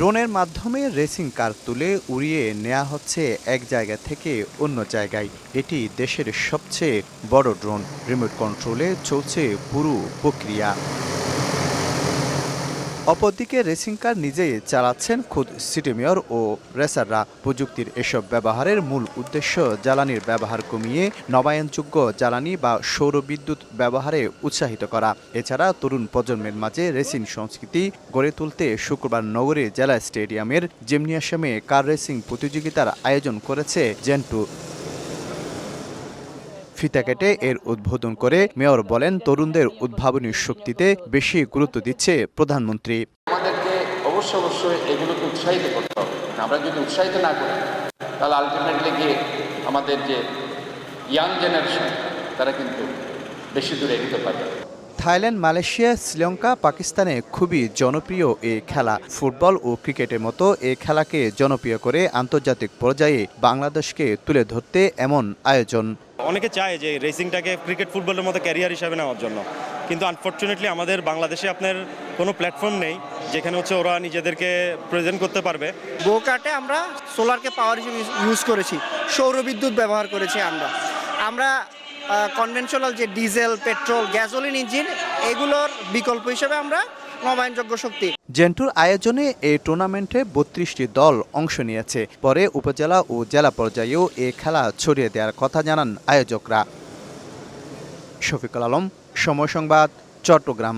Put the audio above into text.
ড্রোনের মাধ্যমে racing car তুলে উড়িয়ে নেওয়া হচ্ছে এক জায়গা থেকে অন্য জায়গায়। এটি দেশের সবচেয়ে বড় ড্রোন। রিমোট কন্ট্রোলে চলছে পুরো প্রক্রিয়া। অপরদিকে রেসিং কার নিজেই চালাচ্ছেন খোদ সিটি মেয়র ও রেসাররা। প্রযুক্তির এসব ব্যবহারের মূল উদ্দেশ্য জ্বালানির ব্যবহার কমিয়ে নবায়নযোগ্য জ্বালানি বা সৌর বিদ্যুৎ ব্যবহারে উৎসাহিত করা। এছাড়া তরুণ প্রজন্মের মাঝে রেসিং সংস্কৃতি গড়ে তুলতে শুক্রবার নগরীর জেলা স্টেডিয়ামের জিমনেশিয়ামে কার রেসিং প্রতিযোগিতার আয়োজন করেছে জেন্টু। ফিতা কেটে এর উদ্বোধন করে মেয়র বলেন, তরুণদের উদ্ভাবনী শক্তিতে বেশি গুরুত্ব দিচ্ছে প্রধানমন্ত্রী। আমাদেরকে অবশ্যই এগুলোকে উৎসাহিত করতে হবে। আমরা যদি উৎসাহিত না করি তাহলে আলটিমেটলি গিয়ে আমাদের যে ইয়াং জেনারেশন তারা কিন্তু বেশি দূরে এগোতে পারবে। থাইল্যান্ড, মালয়েশিয়া, শ্রীলঙ্কা, পাকিস্তানে খুবই জনপ্রিয় এই খেলা। ফুটবল ও ক্রিকেটের মতো এই খেলাকে জনপ্রিয় করে আন্তর্জাতিক পর্যায়ে বাংলাদেশকে তুলে ধরতে এমন আয়োজন। অনেকে চায় যে রেসিংটাকে ক্রিকেট ফুটবলের মতো ক্যারিয়ার হিসাবে নেওয়ার জন্য, কিন্তু আনফর্চুনেটলি আমাদের বাংলাদেশে আপনার কোনো প্ল্যাটফর্ম নেই যেখানে ওরা নিজেদেরকে প্রেজেন্ট করতে পারবে। গো কার্টে আমরা সোলারকে পাওয়ার হিসেবে ইউজ করেছি, সৌর বিদ্যুৎ ব্যবহার করেছি। আমরা কনভেনশনাল যে ডিজেল, পেট্রোল, গ্যাসোলিন ইঞ্জিন এগুলোর বিকল্প হিসেবে আমরা নবায়নযোগ্য শক্তি। জেন্টুর আয়োজনে এই টুর্নামেন্টে ৩২টি দল অংশ নিয়েছে। পরে উপজেলা ও জেলা পর্যায়েও এই খেলা ছড়িয়ে দেওয়ার কথা জানান আয়োজকরা। শফিকুল আলম, সময় সংবাদ, চট্টগ্রাম।